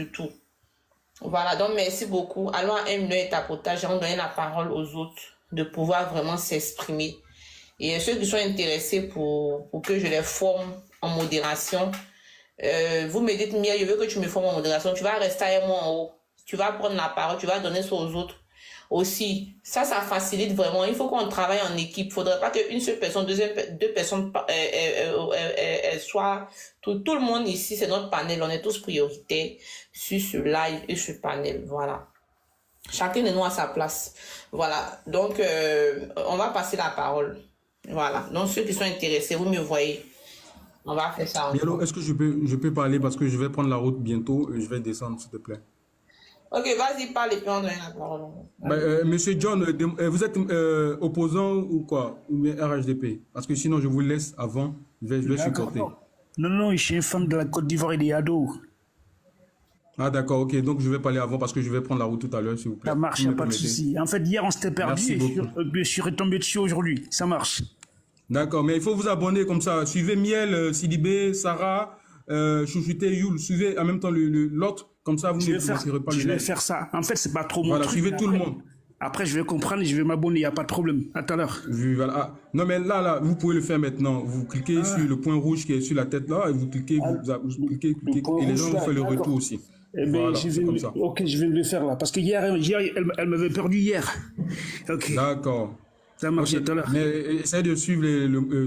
tout. Voilà, donc merci beaucoup. Allons à 1 minute et tapotage, on donne la parole aux autres de pouvoir vraiment s'exprimer. Et ceux qui sont intéressés pour que je les forme en modération, vous me dites, Mia, je veux que tu me formes en modération, tu vas rester avec moi en haut. Tu vas prendre la parole, tu vas donner ça aux autres. Aussi, ça facilite vraiment. Il faut qu'on travaille en équipe. Il ne faudrait pas qu'une seule personne, deux personnes soient... Tout le monde ici, c'est notre panel. On est tous prioritaires sur ce live et ce panel. Voilà. Chacun de nous a sa place. Voilà. Donc, on va passer la parole. Voilà. Donc, ceux qui sont intéressés, vous me voyez. On va faire ça. Mais alors, est-ce que je peux parler parce que je vais prendre la route bientôt et je vais descendre, s'il te plaît. Ok, vas-y, parle et puis on donne la parole. Monsieur John, vous êtes opposant ou quoi? Ou bien RHDP? Parce que sinon, je vous laisse avant, je vais supporter. Non, je suis un fan de la Côte d'Ivoire et des ados. Ah d'accord, ok, donc je vais parler avant parce que je vais prendre la route tout à l'heure, s'il vous plaît. Ça marche, il n'y a pas de souci. En fait, hier, on s'était perdu et je suis retombé dessus aujourd'hui. Ça marche. D'accord, mais il faut vous abonner comme ça. Suivez Miel, Sidibé, Sarah, Chouchouté, Youl. Suivez en même temps l'autre. Comme ça, vous ne manquerez pas le Je vais faire ça. En fait, c'est pas trop mon truc. Suivez tout le monde. Après, je vais comprendre et je vais m'abonner. Il n'y a pas de problème. À tout à l'heure. Voilà. Ah, non, mais là, vous pouvez le faire maintenant. Vous cliquez sur le point rouge qui est sur la tête là et vous cliquez, vous cliquez et les gens vous font le retour aussi. Eh bien, voilà, c'est comme ça. Ok, je vais le faire là. Parce que hier elle m'avait perdu hier. Ok. D'accord. Ça marche tout à l'heure. Mais essayez de suivre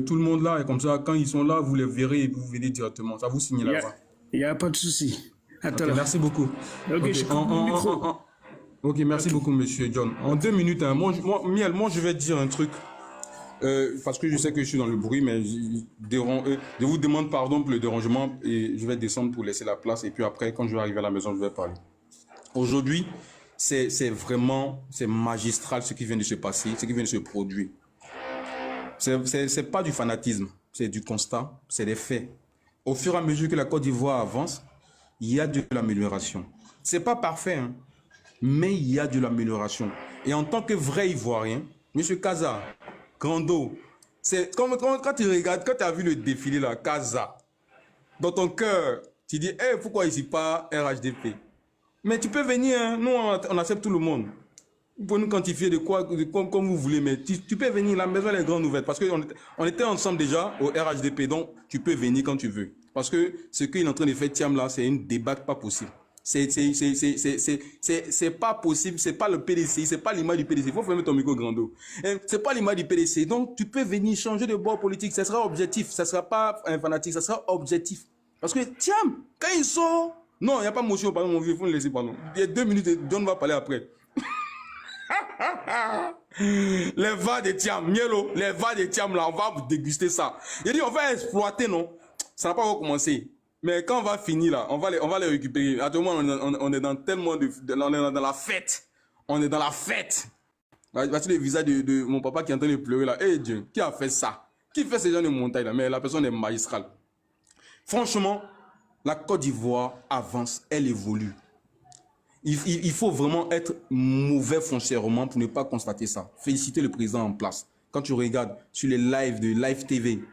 tout le monde là et comme ça, quand ils sont là, vous les verrez et vous venez directement. Ça vous signe là-bas. Il n'y a pas de souci. Okay, merci beaucoup. Ok, merci beaucoup, monsieur John. En 2 minutes, hein, moi, je vais dire un truc. Parce que je sais que je suis dans le bruit, mais je vous demande pardon pour le dérangement et je vais descendre pour laisser la place. Et puis après, quand je vais arriver à la maison, je vais parler. Aujourd'hui, c'est magistral ce qui vient de se passer, ce qui vient de se produire. C'est pas du fanatisme, c'est du constat, c'est des faits. Au fur et à mesure que la Côte d'Ivoire avance, il y a de l'amélioration. C'est pas parfait, hein, mais il y a de l'amélioration. Et en tant que vrai Ivoirien, monsieur Kaza, Grando, c'est comme quand tu regardes, quand tu as vu le défilé là, Kaza, dans ton cœur, tu dis, hey, pourquoi ici pas RHDP? Mais tu peux venir, hein, nous on accepte tout le monde. Vous pouvez nous quantifier comme vous voulez, mais tu peux venir, la maison est grande ouverte. Parce qu'on était ensemble déjà au RHDP, donc tu peux venir quand tu veux. Parce que ce qu'il est en train de faire Thiam là, c'est une débat pas possible. C'est pas possible, c'est pas le PDC, c'est pas l'image du PDC. Il faut fermer ton micro, Grando. C'est pas l'image du PDC. Donc tu peux venir changer de bord politique, ça sera objectif, ça sera pas un fanatique, ça sera objectif. Parce que Thiam, quand il sort, non, il n'y a pas motion, pardon, mon vieux, il faut le laisser, pardon. Il y a 2 minutes et John va parler après. Les vas de Thiam, Mielo, les vas de Thiam là, on va vous déguster ça. Il dit on va exploiter, non? Ça n'a pas encore commencé. Mais quand on va finir là, on va les récupérer. À tout moment, on est dans tellement on est dans la fête. On est dans la fête. Voici le visage de mon papa qui est en train de pleurer là. Eh Dieu, qui a fait ça? Qui fait ces gens de montagne là? Mais la personne est magistrale. Franchement, la Côte d'Ivoire avance, elle évolue. Il faut vraiment être mauvais foncièrement pour ne pas constater ça. Féliciter le président en place. Quand tu regardes sur les lives de Live TV,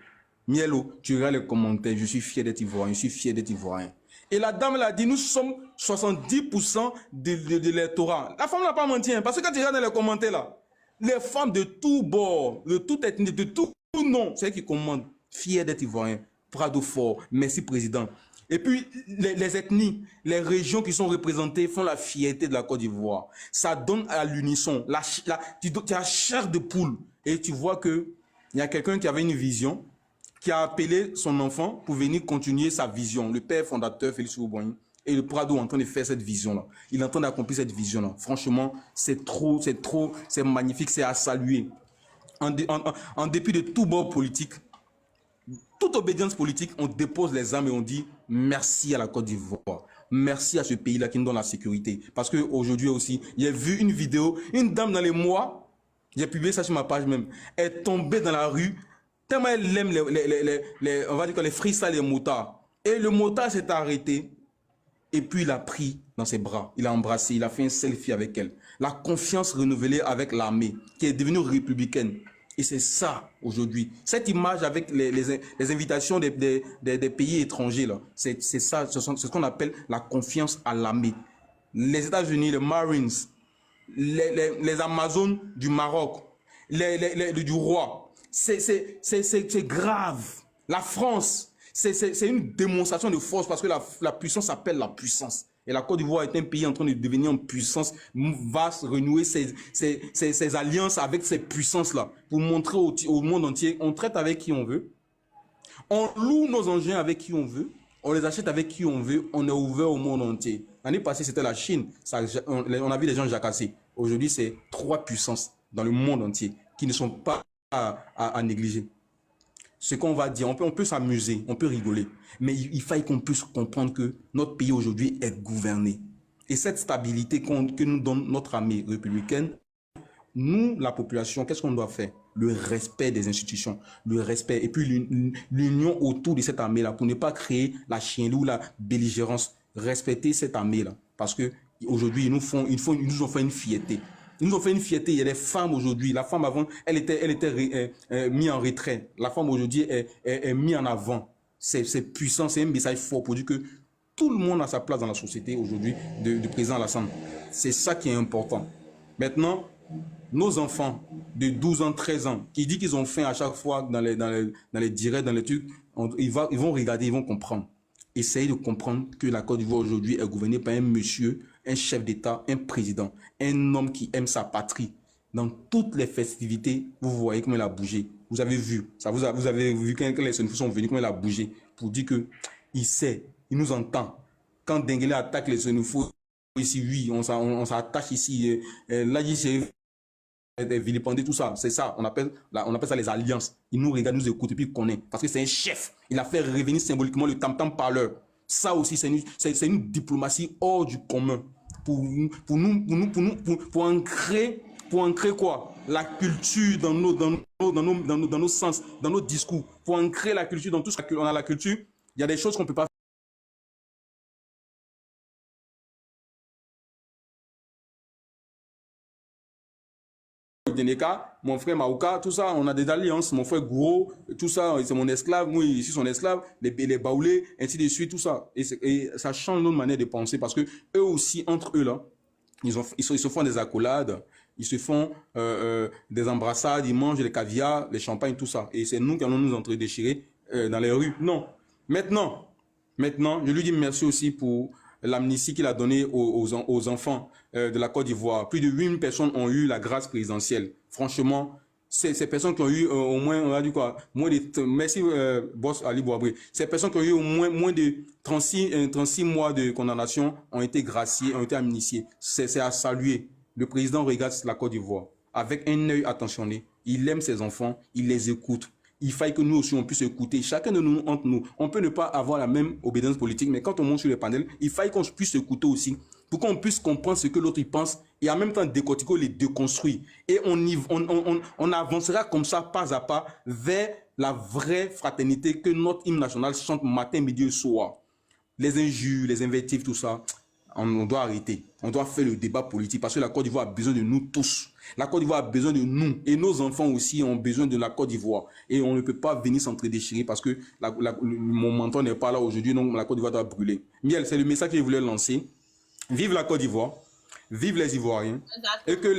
Mielo, tu regardes les commentaires, je suis fier d'être Ivoirien, je suis fier d'être Ivoirien. Et la dame l'a dit, nous sommes 70% de l'électorat. La femme n'a pas menti, hein, parce que quand tu regardes dans les commentaires là, les femmes de tout bord, de toute ethnie, de tout nom, c'est elles qui commandent. Fier d'être Ivoirien, Prado fort, merci président. Et puis, les ethnies, les régions qui sont représentées font la fierté de la Côte d'Ivoire. Ça donne à l'unisson. Tu as chair de poule. Et tu vois qu'il y a quelqu'un qui avait une vision, qui a appelé son enfant pour venir continuer sa vision. Le père fondateur, Félix Houphouët-Boigny. Et le Prado est en train de faire cette vision-là. Il est en train d'accomplir cette vision-là. Franchement, c'est magnifique, c'est à saluer. En dépit de tout bord politique, toute obédience politique, on dépose les armes et on dit merci à la Côte d'Ivoire. Merci à ce pays-là qui nous donne la sécurité. Parce qu'aujourd'hui aussi, j'ai vu une vidéo, une dame dans les mois, j'ai publié ça sur ma page même, est tombée dans la rue, tellement elle aime on va dire les freestyles, les motards. Et le motard s'est arrêté et puis il a pris dans ses bras, il a embrassé, il a fait un selfie avec elle. La confiance renouvelée avec l'armée qui est devenue républicaine. Et c'est ça, aujourd'hui. Cette image avec les invitations des pays étrangers, là, c'est ça, c'est ce qu'on appelle la confiance à l'armée. Les États-Unis, les Marines, les Amazones du Maroc, du roi, c'est grave. La France, c'est une démonstration de force parce que la puissance appelle la puissance. Et la Côte d'Ivoire est un pays en train de devenir une puissance, va renouer ses alliances avec ces puissances-là pour montrer au monde entier, on traite avec qui on veut, on loue nos engins avec qui on veut, on les achète avec qui on veut, on est ouvert au monde entier. L'année passée, c'était la Chine, on a vu les gens jacasser. Aujourd'hui, c'est 3 puissances dans le monde entier qui ne sont pas à négliger. Ce qu'on va dire, on peut s'amuser, on peut rigoler, mais il faut qu'on puisse comprendre que notre pays aujourd'hui est gouverné. Et cette stabilité que nous donne notre armée républicaine, nous, la population, qu'est-ce qu'on doit faire? Le respect des institutions, le respect, et puis l'union autour de cette armée-là, pour ne pas créer la chienlit ou la belligérance. Respecter cette armée-là, parce qu'aujourd'hui, ils nous ont fait une fierté. Ils nous ont fait une fierté. Il y a des femmes aujourd'hui. La femme avant, elle était mise en retrait. La femme aujourd'hui est mise en avant. C'est puissant, c'est un message fort pour dire que tout le monde a sa place dans la société aujourd'hui du président Alassane. C'est ça qui est important. Maintenant, nos enfants de 12 ans, 13 ans, qui disent qu'ils ont faim à chaque fois dans les directs, dans les trucs, ils vont regarder, ils vont comprendre. Essayez de comprendre que la Côte d'Ivoire aujourd'hui est gouvernée par un monsieur, un chef d'État, un président, un homme qui aime sa patrie. Dans toutes les festivités, vous voyez comment il a bougé. Vous avez vu, vous avez vu quand les Sénégalais sont venus, comment il a bougé pour dire qu'il sait, il nous entend. Quand Denguele attaque les Sénégalais, ici, oui, on s'attache ici. Là, c'est vilipender, tout ça, c'est ça, on appelle ça les alliances. Il nous regarde, nous écoute et puis il connaît, parce que c'est un chef. Il a fait revenir symboliquement le tam-tam parleur. Ça aussi, c'est une diplomatie hors du commun pour ancrer quoi? La culture dans nos sens, dans nos discours, pour ancrer la culture dans tout ce qu'on a. La culture, il y a des choses qu'on peut pas. Mon frère Maouka, tout ça, on a des alliances. Mon frère Gouro, tout ça, c'est mon esclave. Moi, ici, son esclave, les baoulés, ainsi de suite, tout ça. Et ça change notre manière de penser parce que eux aussi, entre eux, là, ils se font des accolades, ils se font des embrassades, ils mangent les caviar, les champagnes, tout ça. Et c'est nous qui allons nous entre-déchirer dans les rues. Non. Maintenant, je lui dis merci aussi pour l'amnistie qu'il a donnée aux enfants de la Côte d'Ivoire. Plus de 8000 personnes ont eu la grâce présidentielle. Franchement, ces personnes qui ont eu au moins, on a dit quoi, merci boss Ali Bouabré, ces personnes qui ont eu au moins de 36 mois de condamnation ont été graciées, ont été amnistiées. C'est à saluer. Le président regarde la Côte d'Ivoire avec un œil attentionné. Il aime ses enfants, il les écoute. Il faille que nous aussi, on puisse écouter. Chacun de nous, entre nous, on peut ne pas avoir la même obédience politique, mais quand on monte sur les panels, il faille qu'on puisse écouter aussi, pour qu'on puisse comprendre ce que l'autre pense, et en même temps décortiquer, les déconstruire. Et on avancera comme ça, pas à pas, vers la vraie fraternité que notre hymne national chante matin, midi et soir. Les injures, les invectives, tout ça, on doit arrêter. On doit faire le débat politique, parce que la Côte d'Ivoire a besoin de nous tous. La Côte d'Ivoire a besoin de nous et nos enfants aussi ont besoin de la Côte d'Ivoire. Et on ne peut pas venir s'entre-déchirer parce que mon menton n'est pas là aujourd'hui, donc la Côte d'Ivoire doit brûler. Miel, c'est le message que je voulais lancer. Vive la Côte d'Ivoire, vive les Ivoiriens. Et que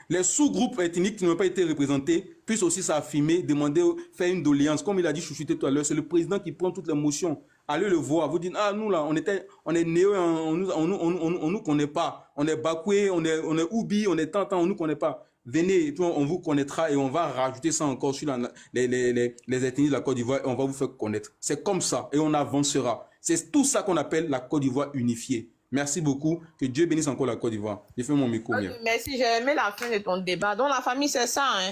les sous-groupes ethniques qui n'ont pas été représentés puissent aussi s'affirmer, demander, faire une doléance. Comme il a dit Chouchouté tout à l'heure, c'est le président qui prend toutes les motions. Allez le voir, vous dites, ah nous là, on est néo, on nous connaît pas. On est Bakoué, on est Oubi, on est Tantan, on nous connaît pas. Venez, et puis on vous connaîtra et on va rajouter ça encore sur les ethnies de la Côte d'Ivoire et on va vous faire connaître. C'est comme ça et on avancera. C'est tout ça qu'on appelle la Côte d'Ivoire unifiée. Merci beaucoup. Que Dieu bénisse encore la Côte d'Ivoire. J'ai fait mon micro. Okay, merci, j'ai aimé la fin de ton débat. Donc la famille, c'est ça, hein.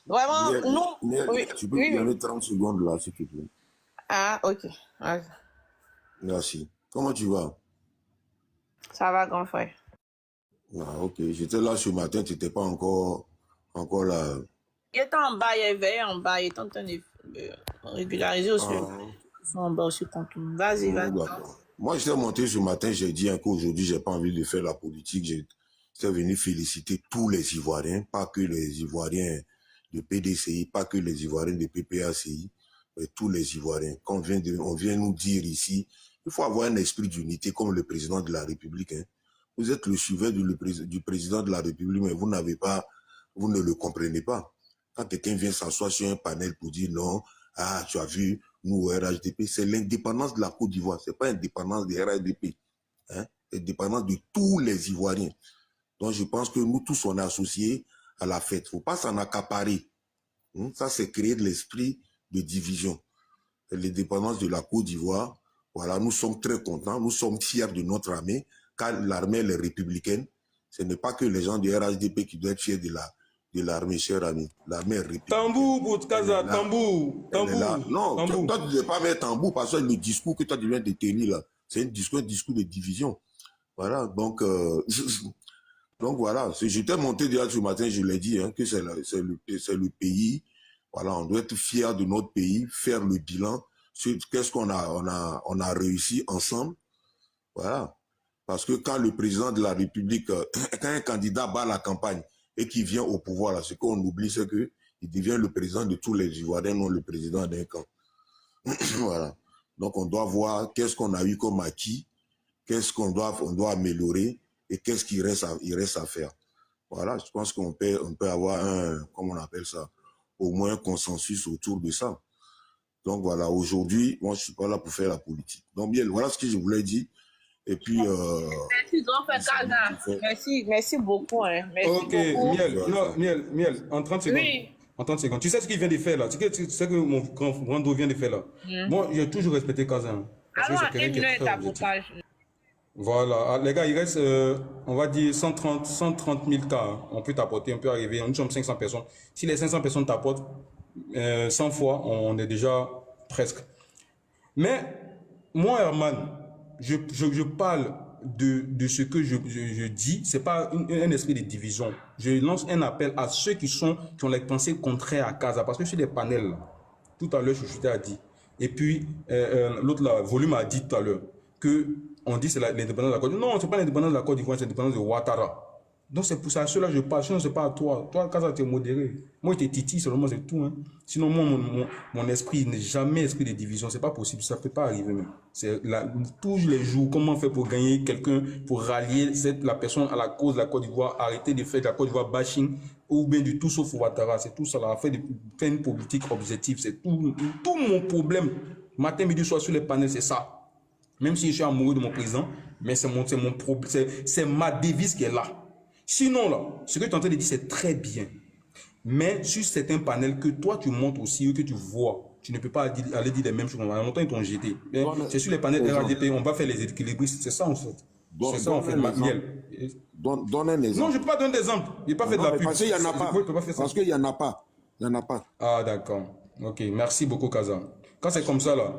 Vraiment, nous... Oui, tu peux me donner 30 secondes là, s'il te plaît. Ah, ok. Ouais. Merci. Comment tu vas? Ça va, grand frère. Ah, ok. J'étais là ce matin, tu n'étais pas encore là. Il était en bas, il est veillé en bas, il est en train de régulariser aussi. Ils sont en bas aussi contre nous. Vas-y, vas-y. Moi, j'étais monté ce matin, j'ai dit qu'aujourd'hui, j'ai pas envie de faire la politique. J'étais venu féliciter tous les Ivoiriens, pas que les Ivoiriens de PDCI, pas que les Ivoiriens de PPACI, mais tous les Ivoiriens. Quand on vient nous dire ici, il faut avoir un esprit d'unité comme le président de la République. Hein. Vous êtes le suiveur du président de la République, mais vous ne le comprenez pas. Quand quelqu'un vient s'asseoir sur un panel pour dire non, ah, tu as vu, nous, au RHDP, c'est l'indépendance de la Côte d'Ivoire, c'est pas l'indépendance des RHDP. Hein? C'est l'indépendance de tous les Ivoiriens. Donc, je pense que nous tous, on est associés à la fête. Il ne faut pas s'en accaparer. Ça, c'est créer de l'esprit de division. L'indépendance de la Côte d'Ivoire, voilà, nous sommes très contents, nous sommes fiers de notre armée, car l'armée, elle est républicaine. Ce n'est pas que les gens du RHDP qui doivent être fiers de l'armée, cher ami. L'armée est républicaine. Tambour, Boutkaza, tambour. Non, tambour. Toi, tu ne devais pas mettre tambour parce que le discours que toi, tu viens de tenir là, c'est un discours de division. Voilà, donc voilà, j'étais monté déjà ce matin, je l'ai dit, hein, que c'est le pays. Voilà, on doit être fier de notre pays, faire le bilan sur qu'est-ce qu'on a réussi ensemble. Voilà. Parce que quand le président de la République, quand un candidat bat la campagne et qu'il vient au pouvoir, là, ce qu'on oublie, c'est qu'il devient le président de tous les Ivoiriens, non le président d'un camp. Voilà. Donc on doit voir qu'est-ce qu'on a eu comme acquis, qu'est-ce qu'on doit améliorer et qu'est-ce qu'il reste à faire. Voilà, je pense qu'on peut avoir comment on appelle ça, au moins un consensus autour de ça. Donc voilà, aujourd'hui, moi je suis pas là pour faire la politique. Donc bien, voilà ce que je voulais dire. Et puis... Merci, merci beaucoup. Hein. Merci beaucoup. Miel, en 30 secondes. Oui. En 30 secondes. Tu sais ce qu'il vient de faire là? Tu sais que mon grand Rando vient de faire là? Moi, j'ai toujours respecté Kazan. Alors, un minute d'abotage. Voilà, les gars, il reste, on va dire, 130 000 cas. On peut t'apporter, on peut arriver. Nous sommes 500 personnes. Si les 500 personnes t'apportent 100 fois, on est déjà presque. Mais moi, Herman, je parle de ce que je dis. C'est pas un esprit de division. Je lance un appel à ceux qui ont les pensées contraires à Casa. Parce que sur les panels, là, tout à l'heure, Chouchouté a dit. Et puis, l'autre, là, Volume a dit tout à l'heure que on dit c'est l'indépendance de la Côte d'Ivoire. Non, c'est pas l'indépendance de la Côte d'Ivoire, c'est l'indépendance de Ouattara. Donc c'est pour ça, ceux-là je parle, sinon c'est pas à toi. Toi, Casa, tu es modéré. Moi, je t'ai titi seulement, c'est tout. Hein. Sinon, moi, mon esprit n'est jamais esprit de division. C'est pas possible, ça peut pas arriver même. C'est tous les jours, comment faire pour gagner quelqu'un, pour rallier la personne à la cause de la Côte d'Ivoire, arrêter de faire de la Côte d'Ivoire bashing, ou bien du tout sauf Ouattara. C'est tout ça, là, faire une politique objective. C'est tout mon problème. Matin, midi, soir sur les panels, c'est ça. Même si je suis amoureux de mon président, mais c'est mon problème, c'est ma devise qui est là. Sinon, là, ce que tu es en train de dire, c'est très bien. Mais sur certains panels que toi, tu montes aussi, que tu vois, tu ne peux pas aller dire les mêmes choses. Longtemps, ils t'ont jeté. C'est sur les panels RADP, on va faire les équilibristes. C'est ça, en fait. C'est ça, en fait, Miel. Donne un exemple. Non, je ne peux pas donner d'exemple. Je n'ai pas fait de la pub. Parce qu'il n'y en a pas. Parce qu'il n'y en a pas. Il n'y en a pas. Ah, d'accord. Ok, merci beaucoup, Kaza. Quand c'est comme ça, là,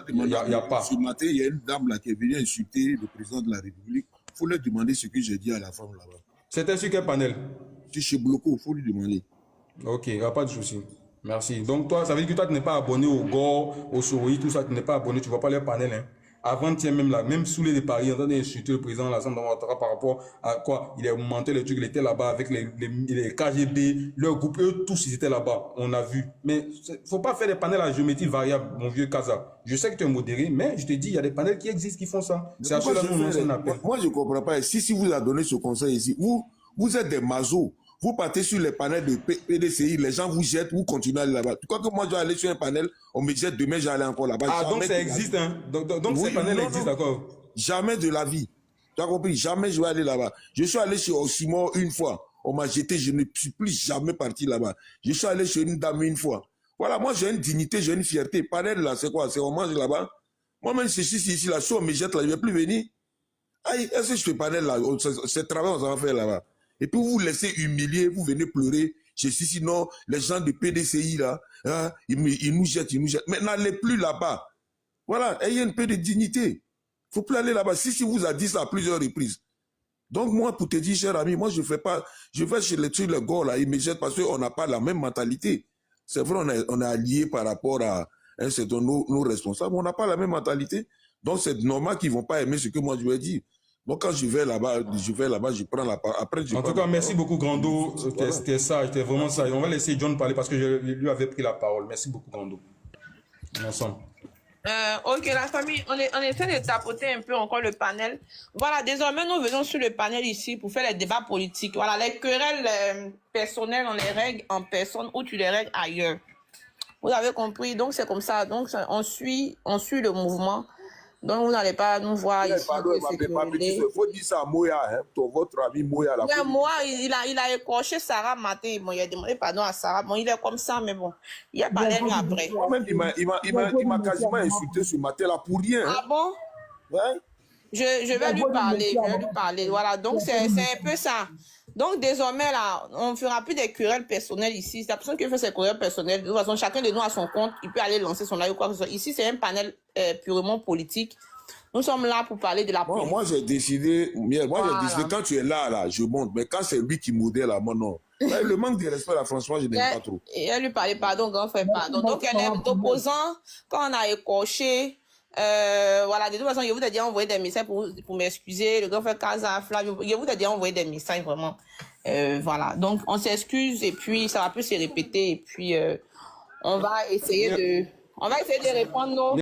il n'y a pas. Ce matin, il y a une dame là qui est venue insulter le président de la République. Il faut lui demander ce que j'ai dit à la femme là-bas. C'était sur quel panel? C'est chez Bloco, il faut lui demander. Ok, il n'y a pas de souci. Merci. Donc, toi, ça veut dire que toi, tu n'es pas abonné au GOR, au Soroï, tout ça, tu n'es pas abonné, tu ne vois pas les panels. Hein. Avant-hier, même là, même sous les paris, on entendait insulter le président de l'Assemblée par rapport à quoi? Il a monté les trucs, il était là-bas avec les KGB, leur groupe, eux tous, ils étaient là-bas. On a vu. Mais il ne faut pas faire des panels à géométrie variable, mon vieux Kaza. Je sais que tu es modéré, mais je te dis, il y a des panels qui existent, qui font ça. C'est à cela que nous lançons un appel. Moi, je ne comprends pas. Si vous a donné ce conseil ici, vous êtes des mazos. Vous partez sur les panels de PDCI, les gens vous jettent, vous continuez à aller là-bas. Tu crois que moi, je vais aller sur un panel, on me jette demain, j'allais encore là-bas. Ah, donc ça existe, hein? Donc oui, ces panels existent, d'accord? Jamais de la vie. Tu as compris? Jamais je vais aller là-bas. Je suis allé chez Osimor une fois. On m'a jeté, je ne suis plus jamais parti là-bas. Je suis allé chez une dame une fois. Voilà, moi, j'ai une dignité, j'ai une fierté. Panel là, c'est quoi? C'est on mange là-bas. Moi-même, je suis ici, là, si on me jette là, je ne vais plus venir. Aïe, est-ce que je fais panel là? C'est travail, on va faire là-bas. Et puis vous vous laissez humilier, vous venez pleurer. Je suis sinon, les gens de PDCI là, hein, ils nous jettent, Mais n'allez plus là-bas. Voilà, ayez un peu de dignité. Il ne faut plus aller là-bas. Si vous a dit ça à plusieurs reprises. Donc moi, pour te dire, cher ami, moi je vais chez les trucs, les gars là, ils me jettent parce qu'on n'a pas la même mentalité. C'est vrai, on est alliés par rapport à un certain nos responsables, on n'a pas la même mentalité. Donc c'est normal qu'ils ne vont pas aimer ce que moi je vais dire. Donc, quand je vais là-bas, je prends la parole. Après, en tout cas, merci beaucoup, Grando. C'était ça, c'était vraiment ça. Et on va laisser John parler parce que je lui avais pris la parole. Merci beaucoup, Grando. Ensemble. Ok, la famille, on essaie de tapoter un peu encore le panel. Voilà, désormais, nous venons sur le panel ici pour faire les débats politiques. Voilà, les querelles personnelles, on les règle en personne ou tu les règles ailleurs. Vous avez compris, donc c'est comme ça. Donc, on suit le mouvement. Donc, vous n'allez pas nous voir ici. Il faut dire ça à Moya, hein, votre ami Moya. Ouais, moi, il a écorché Sarah matin. Bon, il a demandé pardon à Sarah. Bon, il est comme ça, mais bon, il a parlé lui après. Moi-même, il m'a quasiment insulté ce matin là pour rien. Hein. Ah bon? Ouais. Je vais lui parler. Voilà, donc c'est un peu ça. Donc, désormais, là, on ne fera plus des querelles personnelles ici. La personne qui fait ses querelles personnelles, de toute façon, chacun de nous a son compte, il peut aller lancer son live ou quoi que ce soit. Ici, c'est un panel purement politique. Nous sommes là pour parler de la politique. Moi, j'ai décidé, quand tu es là, je monte. Mais quand c'est lui qui modèle, là, moi, non. Le manque de respect, là, franchement, je n'aime pas trop. Et elle lui parlait, pardon, grand frère, pardon. Donc, elle est opposant quand on a écorché. Voilà, de toute façon, je vous ai déjà envoyé des messages pour m'excuser. Le grand frère Kaza, Flavio, je vous ai déjà envoyé des messages, vraiment. Voilà, donc on s'excuse et puis ça va plus se répéter. Et puis, on va essayer de répondre nos...